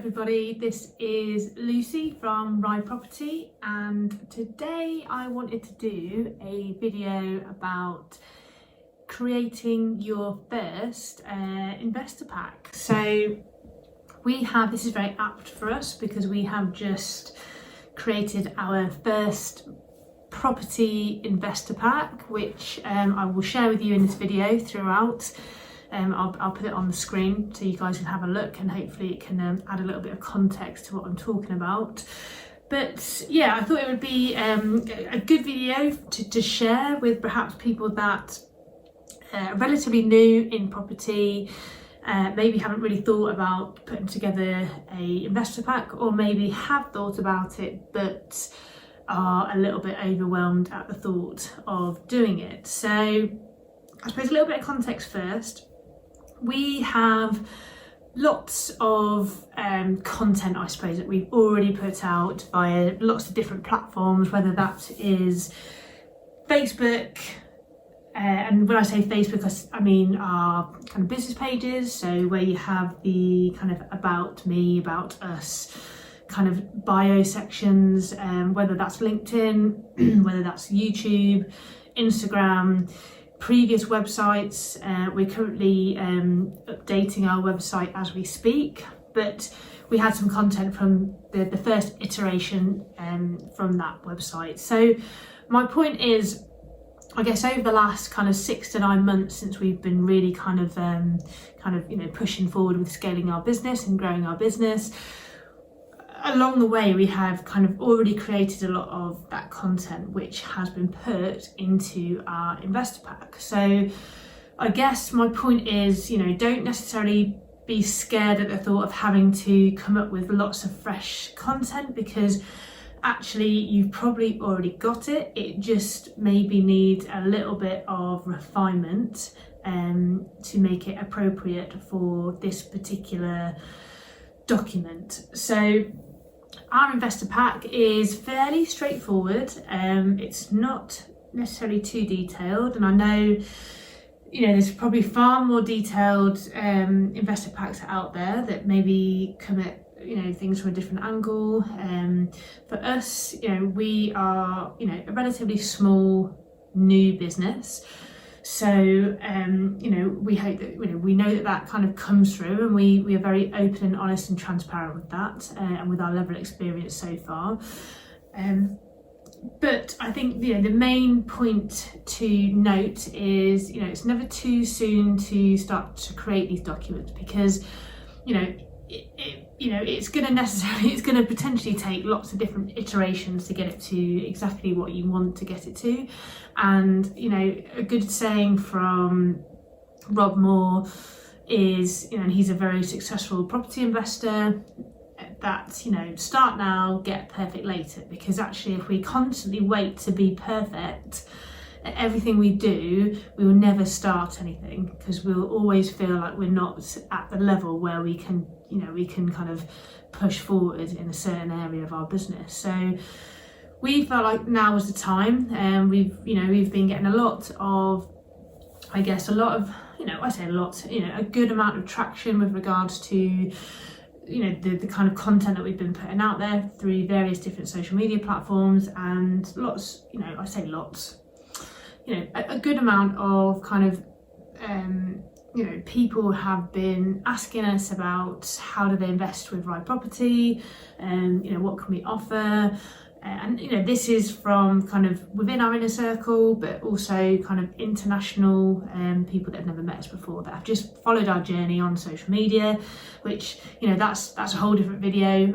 everybody, this is Lucy from Rye Property, and today I wanted to do a video about creating your first investor pack. So this is very apt for us because we have just created our first property investor pack, which I will share with you in this video throughout. I'll put it on the screen so you guys can have a look, and hopefully it can add a little bit of context to what I'm talking about. But yeah, I thought it would be a good video to share with perhaps people that are relatively new in property, maybe haven't really thought about putting together a investor pack, or maybe have thought about it but are a little bit overwhelmed at the thought of doing it. So I suppose a little bit of context first. We have lots of content, I suppose, that we've already put out via lots of different platforms, whether that is Facebook, and when I say Facebook, I mean our kind of business pages, so where you have the kind of about me, about us kind of bio sections, whether that's LinkedIn, whether that's YouTube, Instagram, previous websites. We're currently updating our website as we speak, but we had some content from the first iteration from that website. So my point is, I guess over the last kind of 6 to 9 months since we've been really kind of pushing forward with scaling our business and growing our business, along the way we have kind of already created a lot of that content which has been put into our investor pack. So I guess my point is, don't necessarily be scared at the thought of having to come up with lots of fresh content, because actually you've probably already got it. It just maybe needs a little bit of refinement to make it appropriate for this particular document. So our investor pack is fairly straightforward. It's not necessarily too detailed, and I know there's probably far more detailed investor packs out there that maybe come at things from a different angle. For us, we are a relatively small new business. So, we hope that, we know that kind of comes through, and we are very open and honest and transparent with that, and with our level of experience so far. But I think, the main point to note is, it's never too soon to start to create these documents, because, it's going to potentially take lots of different iterations to get it to exactly what you want to get it to. And a good saying from Rob Moore is, and he's a very successful property investor, that start now, get perfect later. Because actually, if we constantly wait to be perfect at everything we do, we will never start anything, because we'll always feel like we're not at the level where we can kind of push forward in a certain area of our business. So we felt like now was the time, and we've been getting a good amount of traction with regards to the kind of content that we've been putting out there through various different social media platforms, and a good amount of kind of people have been asking us about how do they invest with Rye Property, and what can we offer. And this is from kind of within our inner circle, but also kind of international people that have never met us before, that have just followed our journey on social media, which that's a whole different video.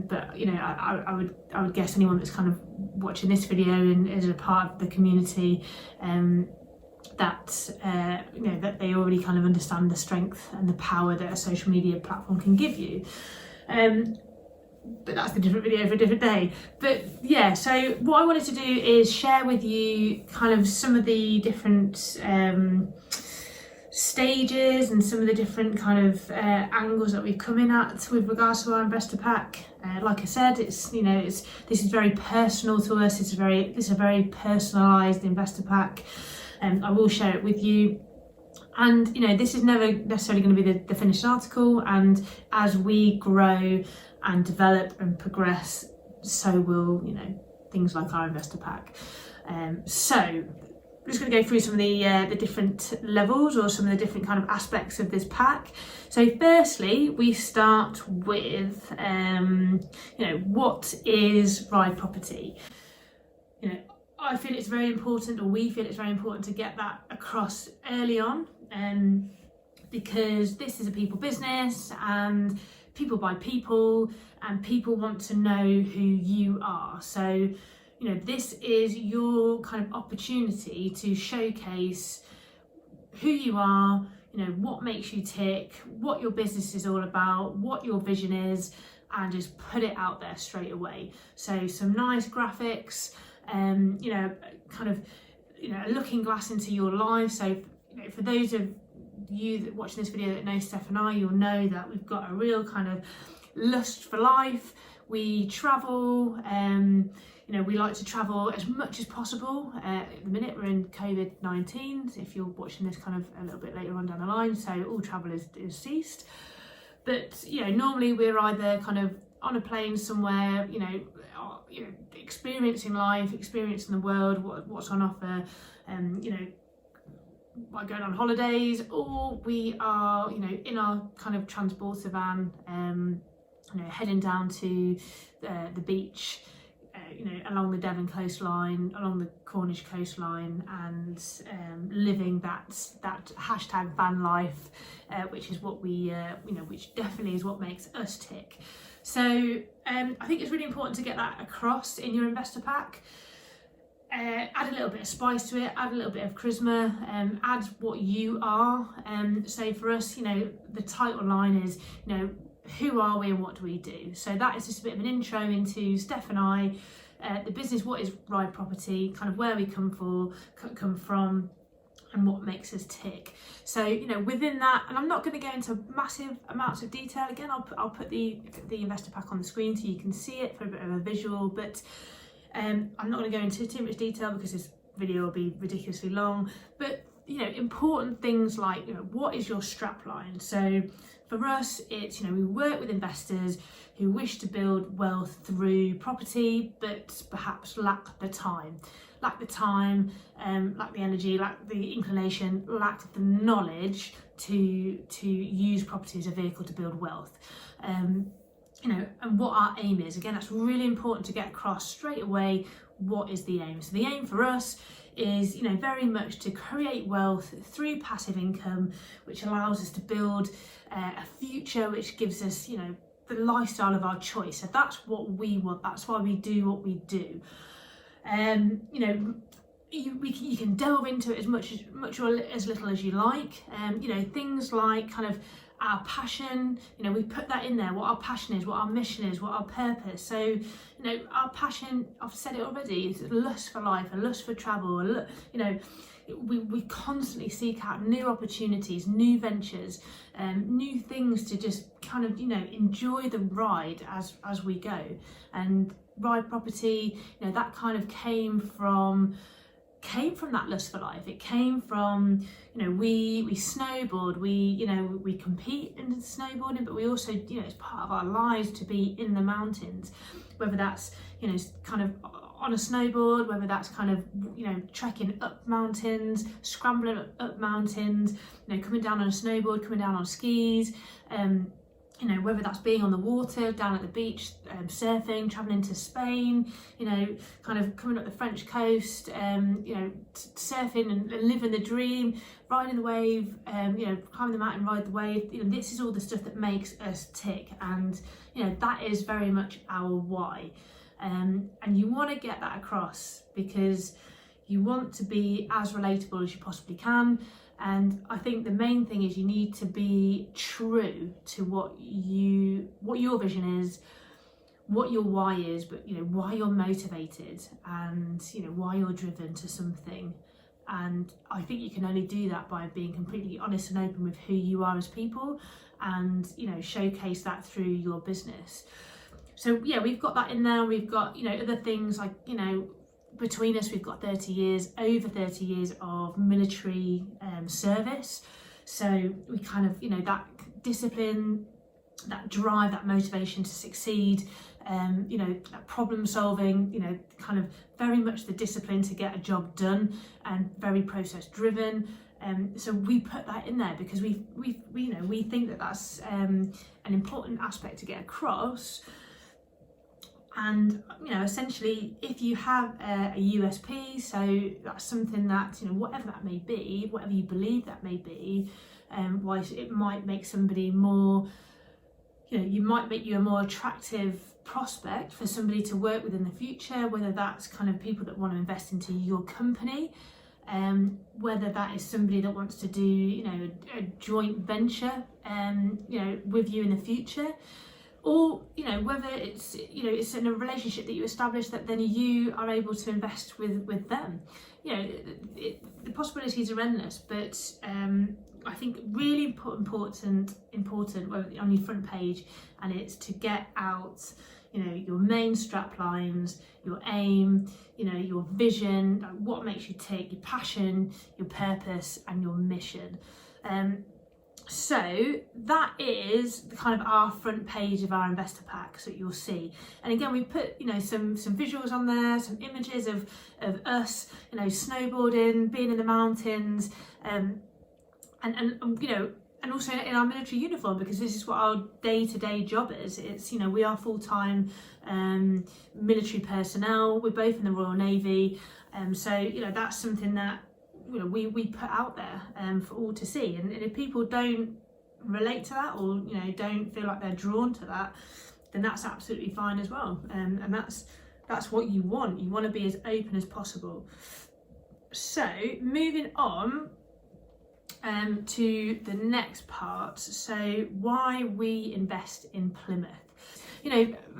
But I would guess anyone that's kind of watching this video and is a part of the community, that they already kind of understand the strength and the power that a social media platform can give you. But that's a different video for a different day. But yeah, so what I wanted to do is share with you kind of some of the different stages and some of the different kind of angles that we've come in at with regards to our investor pack. Like I said, this is very personal to us. This is a very personalised investor pack. I will share it with you. And this is never necessarily going to be the finished article, and as we grow and develop and progress, so will things like our investor pack. So I'm just going to go through some of the different levels, or some of the different kind of aspects of this pack. So firstly, we start with what is Ride Property. I feel it's very important, or we feel it's very important, to get that across early on, because this is a people business, and people buy people, and people want to know who you are. So this is your kind of opportunity to showcase who you are, what makes you tick, what your business is all about, what your vision is, and just put it out there straight away. So some nice graphics, kind of a looking glass into your life. So for those of you that watching this video that know Steph and I, you'll know that we've got a real kind of lust for life. We travel, we like to travel as much as possible. At the minute we're in COVID-19, so if you're watching this kind of a little bit later on down the line, so all travel is ceased. But normally we're either kind of on a plane somewhere, experiencing life, experiencing the world, what's on offer, by going on holidays, or we are, in our kind of transporter van, heading down to the beach, along the Devon coastline, along the Cornish coastline, and living that hashtag van life, which is what we, which definitely is what makes us tick. So I think it's really important to get that across in your investor pack. Add a little bit of spice to it, add a little bit of charisma, add what you are. So for us, the title line is, who are we and what do we do? So that is just a bit of an intro into Steph and I, the business, what is Ride Property, kind of where we come from, and what makes us tick. So within that, and I'm not going to go into massive amounts of detail. Again, I'll put the investor pack on the screen so you can see it for a bit of a visual, but I'm not going to go into too much detail because this video will be ridiculously long. But important things like what is your strap line? So for us, it's we work with investors who wish to build wealth through property, but perhaps lack the time, lack the energy, lack the inclination, lack the knowledge to use property as a vehicle to build wealth. And what our aim is. Again, that's really important to get across straight away. What is the aim? So the aim for us is, very much to create wealth through passive income, which allows us to build a future which gives us, the lifestyle of our choice. So that's what we want. That's why we do what we do. You can delve into it as much or as little as you like. Things like kind of our passion, we put that in there, what our passion is, what our mission is, what our purpose. So our passion, I've said it already, is a lust for life, a lust for travel, we constantly seek out new opportunities, new ventures, new things to just kind of enjoy the ride as we go. And Ride Property, that kind of came from that lust for life. It came from we snowboard, we compete in snowboarding, but we also it's part of our lives to be in the mountains, whether that's kind of on a snowboard, whether that's kind of trekking up mountains, scrambling up mountains, coming down on a snowboard, coming down on skis, whether that's being on the water, down at the beach, surfing, traveling to Spain, kind of coming up the French coast, surfing and living the dream, riding the wave, climbing the mountain, ride the wave. This is all the stuff that makes us tick, and that is very much our why. And you want to get that across because you want to be as relatable as you possibly can. And I think the main thing is you need to be true to what your vision is, what your why is, but why you're motivated, and why you're driven to something. And I think you can only do that by being completely honest and open with who you are as people, and showcase that through your business. So yeah, we've got that in there. We've got other things like between us, we've got over 30 years of military service. So we kind of, that discipline, that drive, that motivation to succeed, that problem solving, kind of very much the discipline to get a job done, and very process driven. So we put that in there because we think that that's an important aspect to get across. And essentially, if you have a USP, so that's something that, whatever that may be, whatever you believe that may be, why it might make somebody more, you might make you a more attractive prospect for somebody to work with in the future, whether that's kind of people that want to invest into your company, whether that is somebody that wants to do, a joint venture, with you in the future, or whether it's it's in a relationship that you establish that then you are able to invest with them. The possibilities are endless, but I think really important on your front page, and it's to get out your main strap lines, your aim, your vision, like what makes you tick, your passion, your purpose, and your mission. So that is the kind of our front page of our investor packs that you'll see. And again, we put some visuals on there, some images of us snowboarding, being in the mountains, and also in our military uniform, because this is what our day-to-day job is. It's we are full-time military personnel. We're both in the Royal Navy, so that's something that we put out there for all to see. And if people don't relate to that, or don't feel like they're drawn to that, then that's absolutely fine as well. And that's what you want. You want to be as open as possible. So moving on to the next part. So why we invest in Plymouth.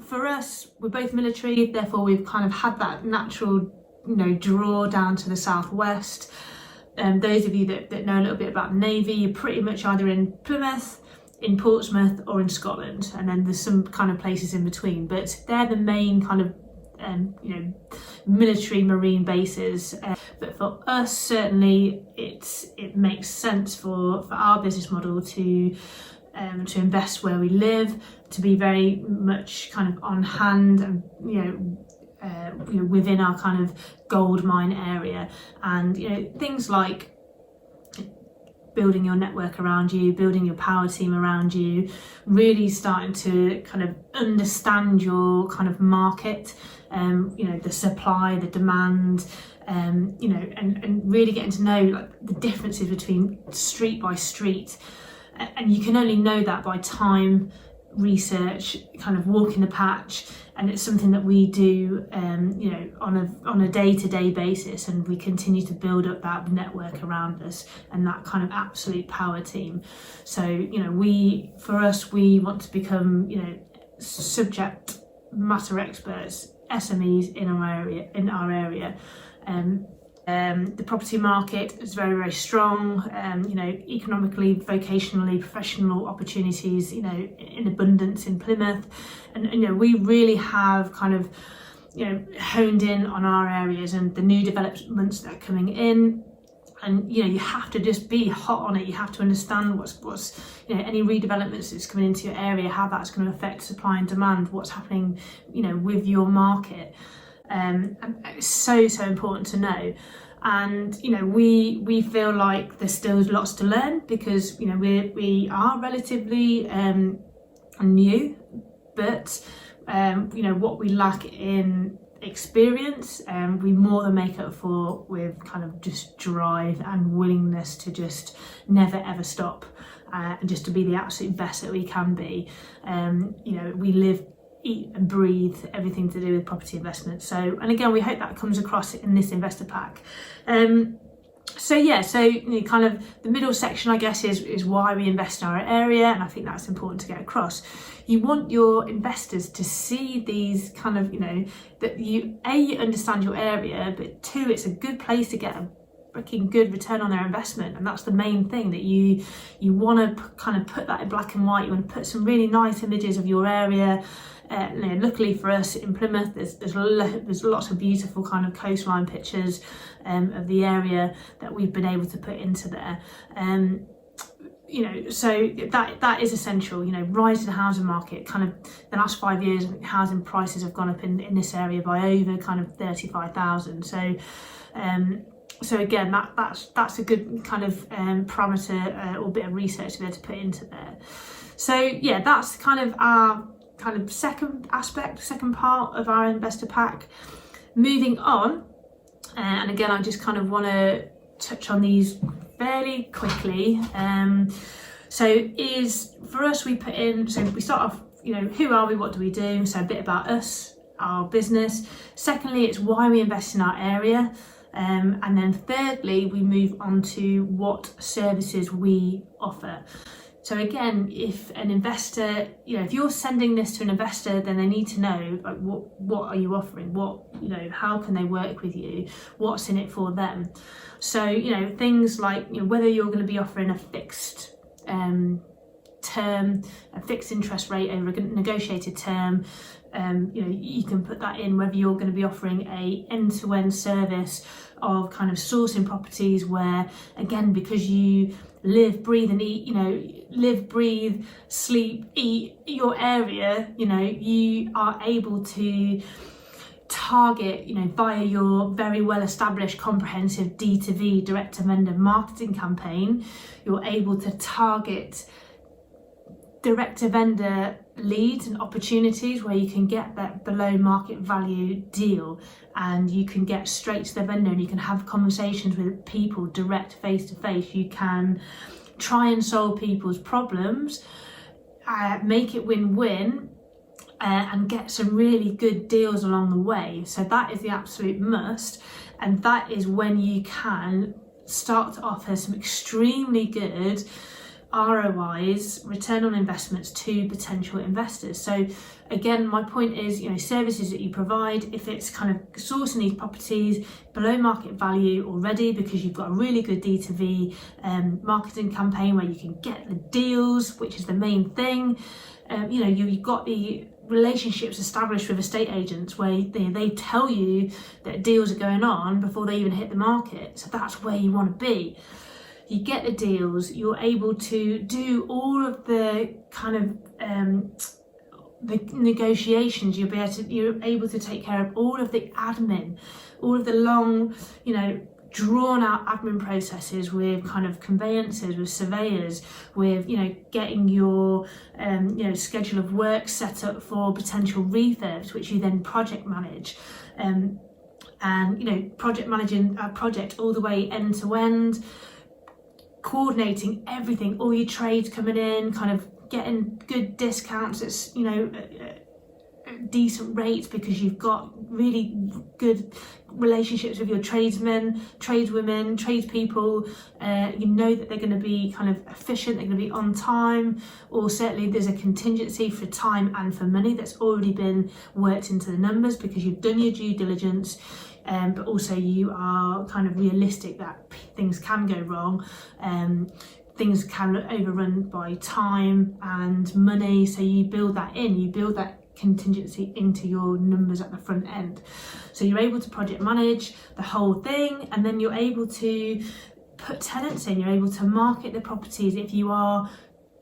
For us, we're both military, therefore we've kind of had that natural draw down to the southwest. Those of you that know a little bit about the Navy, you're pretty much either in Plymouth, in Portsmouth, or in Scotland, and then there's some kind of places in between, but they're the main kind of military marine bases. But for us, certainly it makes sense for our business model to invest where we live, to be very much kind of on hand, and within our kind of gold mine area, and things like building your network around you, building your power team around you, really starting to kind of understand your kind of market, the supply, the demand, and really getting to know like the differences between street by street. And you can only know that by time, research, kind of walking the patch. And it's something that we do on a day-to-day basis, and we continue to build up that network around us and that kind of absolute power team. So we want to become subject matter experts, SMEs in our area. The property market is very, very strong, economically, vocationally, professional opportunities, in abundance in Plymouth. And, we really have kind of, honed in on our areas and the new developments that are coming in. And, you have to just be hot on it. You have to understand what's any redevelopments that's coming into your area, how that's going to affect supply and demand, what's happening, with your market. And it's so important to know. And we feel like there's still lots to learn, because we are relatively new, but what we lack in experience, we more than make up for with kind of just drive and willingness to just never ever stop, and just to be the absolute best that we can be. We live, eat and breathe everything to do with property investment. So, and again, we hope that comes across in this investor pack. Kind of the middle section, I guess, is why we invest in our area, and I think that's important to get across. You want your investors to see these kind of, that you understand your area, but two, it's a good place to get a freaking good return on their investment. And that's the main thing, that you want to kind of put that in black and white. You want to put some really nice images of your area. Luckily for us in Plymouth, there's lots of beautiful kind of coastline pictures of the area that we've been able to put into there. so that is essential. Rise in the housing market, kind of the last 5 years, I think housing prices have gone up in this area by over kind of 35,000. So again, that's a good kind of parameter or bit of research to be able to put into there. So yeah, that's kind of our kind of second part of our investor pack. Moving on, and again, I just kind of want to touch on these fairly quickly. For us, we put in, so we start off, who are we, what do we do? So a bit about us, our business. Secondly, it's why we invest in our area. And then thirdly, we move on to what services we offer. So again, if an investor, if you're sending this to an investor, then they need to know, like, what are you offering? How can they work with you? What's in it for them? So, things like, whether you're going to be offering a fixed term, a fixed interest rate over a negotiated term, you can put that in, whether you're going to be offering a end-to-end service of kind of sourcing properties where, again, because you live, breathe and eat, live, breathe, sleep, eat your area, you are able to target, via your very well established comprehensive D2V, direct to vendor marketing campaign, you're able to target direct to vendor leads and opportunities where you can get that below market value deal, and you can get straight to the vendor and you can have conversations with people direct, face to face. You can try and solve people's problems, make it win-win, and get some really good deals along the way. So that is the absolute must, and that is when you can start to offer some extremely good ROIs, return on investments, to potential investors. So again, my point is, services that you provide, if it's kind of sourcing these properties below market value already because you've got a really good D2V marketing campaign where you can get the deals, which is the main thing. You've got the relationships established with estate agents where they tell you that deals are going on before they even hit the market. So that's where you want to be. You get the deals, you're able to do all of the kind of the negotiations, you're able to take care of all of the admin, all of the long, drawn out admin processes with kind of conveyancers, with surveyors, with, getting your, schedule of work set up for potential refurbs, which you then project manage. And, project managing a project all the way end to end, coordinating everything, all your trades coming in, kind of getting good discounts at decent rates because you've got really good relationships with your tradesmen, tradeswomen, tradespeople. That they're going to be kind of efficient, they're going to be on time, or certainly there's a contingency for time and for money that's already been worked into the numbers because you've done your due diligence. But also you are kind of realistic that things can go wrong, things can overrun by time and money, so you build that contingency into your numbers at the front end. So you're able to project manage the whole thing, and then you're able to put tenants in, you're able to market the properties if you are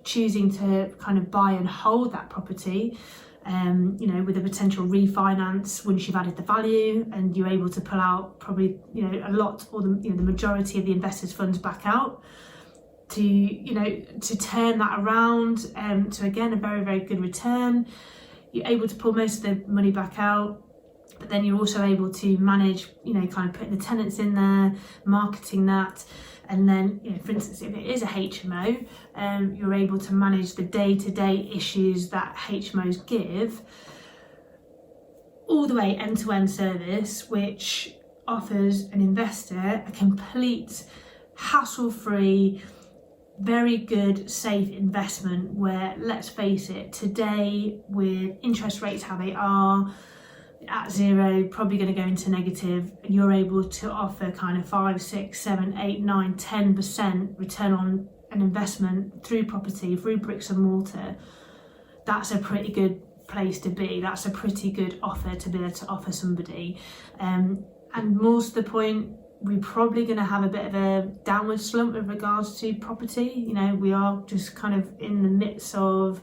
choosing to kind of buy and hold that property. With a potential refinance once you've added the value, and you're able to pull out probably a lot, or the majority of the investors' funds back out to turn that around to, again, a very, very good return. You're able to pull most of the money back out, but then you're also able to manage, kind of putting the tenants in there, marketing that. And then, for instance, if it is a HMO, you're able to manage the day-to-day issues that HMOs give, all the way end-to-end service, which offers an investor a complete, hassle-free, very good, safe investment where, let's face it, today with interest rates how they are, at zero, probably going to go into negative, and you're able to offer kind of 5, 6, 7, 8, 9, 10% return on an investment through property, through bricks and mortar. That's a pretty good place to be. That's a pretty good offer to be able to offer somebody. And more to the point, we're probably going to have a bit of a downward slump with regards to property. You know, we are just kind of in the midst of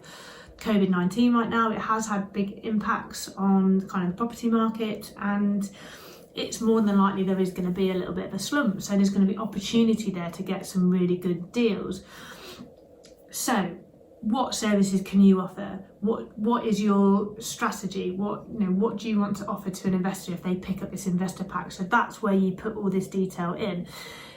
COVID-19 right now. It has had big impacts on kind of the property market, and it's more than likely there is going to be a little bit of a slump. So there's going to be opportunity there to get some really good deals. So what services can you offer? What is your strategy? What do you want to offer to an investor if they pick up this investor pack? So that's where you put all this detail in.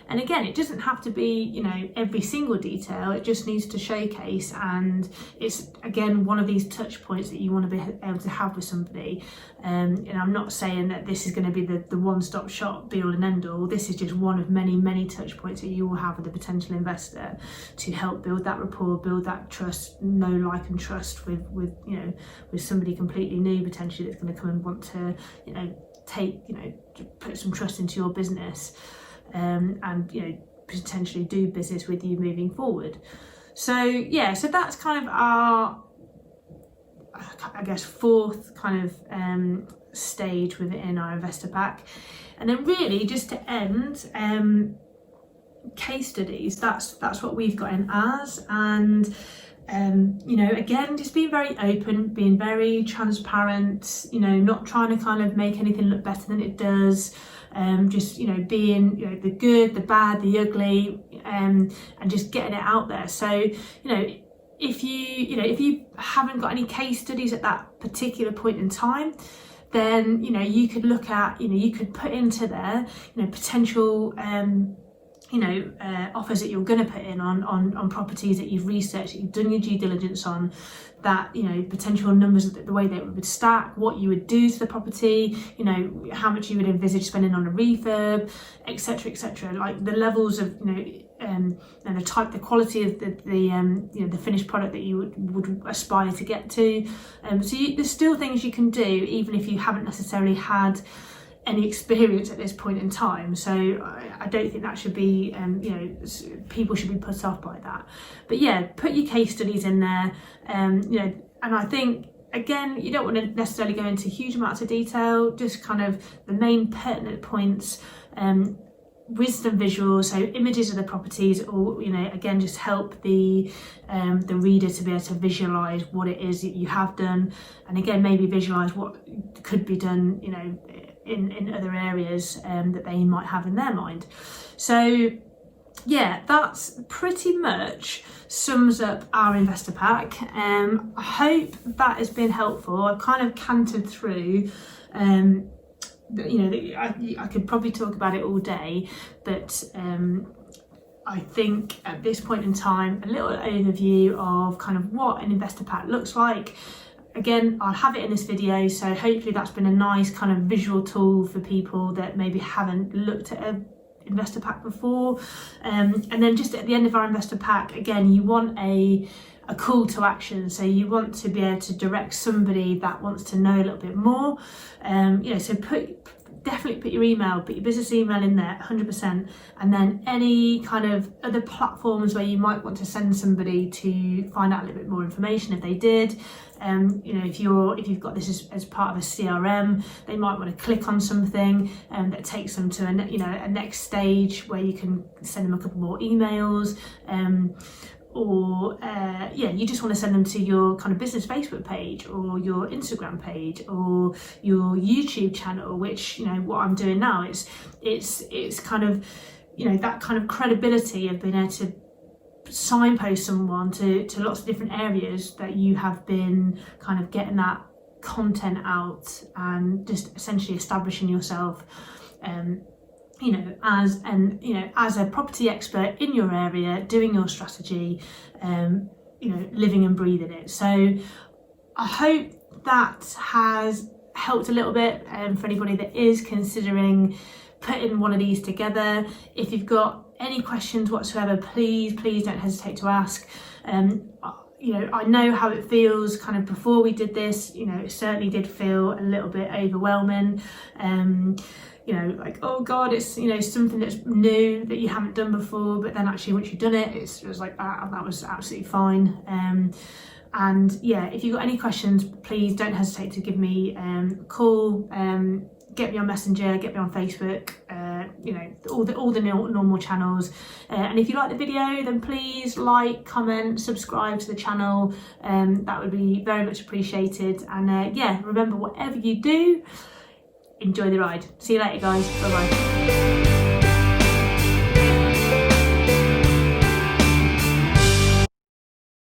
And again, it doesn't have to be, you know, every single detail. It just needs to showcase, and it's again one of these touch points that you want to be able to have with somebody. And I'm not saying that this is going to be the one-stop shop, be all and end all. This is just one of many touch points that you will have with a potential investor to help build that rapport, build that trust, know, like, and trust with you know, with somebody completely new potentially that's going to come and want to, you know, put some trust into your business. And you know, potentially do business with you moving forward. So yeah, so that's kind of our, I guess, fourth kind of stage within our investor pack. And then really just to end, case studies, that's what we've got in ours. And you know, again, just being very open, being very transparent, you know, not trying to kind of make anything look better than it does. Just, you know, being, you know, the good, the bad, the ugly, and just getting it out there. So, you know, if you haven't got any case studies at that particular point in time, then, you know, you could look at, you know, you could put into there, you know, potential offers that you're going to put in on properties that you've researched, that you've done your due diligence on, that, you know, potential numbers, the way they would stack, what you would do to the property, you know, how much you would envisage spending on a refurb, etc., like the levels of, you know, and the type, the quality of the finished product that you would aspire to get to. There's still things you can do even if you haven't necessarily had any experience at this point in time. So I don't think that should be, you know, people should be put off by that. But yeah, put your case studies in there, you know, and I think, again, you don't want to necessarily go into huge amounts of detail, just kind of the main pertinent points, with some visuals, so images of the properties, or, you know, again, just help the reader to be able to visualize what it is that you have done, and again, maybe visualize what could be done, you know, in other areas that they might have in their mind. So yeah, that's pretty much sums up our investor pack. I hope that has been helpful. I've kind of cantered through, you know, I could probably talk about it all day, but I think at this point in time, a little overview of kind of what an investor pack looks like. Again, I'll have it in this video, so hopefully that's been a nice kind of visual tool for people that maybe haven't looked at an investor pack before. And then just at the end of our investor pack, again, you want a call to action. So you want to be able to direct somebody that wants to know a little bit more. You know, so definitely put your email, put your business email in there, 100%. And then any kind of other platforms where you might want to send somebody to find out a little bit more information if they did. You know, if you've got this as part of a CRM, they might want to click on something that takes them to a next stage where you can send them a couple more emails. Or you just want to send them to your kind of business Facebook page or your Instagram page or your YouTube channel, which, you know, what I'm doing now, it's kind of, you know, that kind of credibility of being able to signpost someone to lots of different areas that you have been kind of getting that content out and just essentially establishing yourself, you know, as a property expert in your area, doing your strategy, you know, living and breathing it. So I hope that has helped a little bit for anybody that is considering putting one of these together. If you've got any questions whatsoever, please don't hesitate to ask. You know, I know how it feels kind of before we did this. You know, it certainly did feel a little bit overwhelming. You know, like, oh God, it's, you know, something that's new that you haven't done before, but then actually once you've done it, it was like, that was absolutely fine. And yeah, if you've got any questions, please don't hesitate to give me a call, get me on Messenger, get me on Facebook, you know, all the normal channels. And if you like the video, then please like, comment, subscribe to the channel. That would be very much appreciated. And yeah, remember, whatever you do, enjoy the ride. See you later, guys. Bye bye.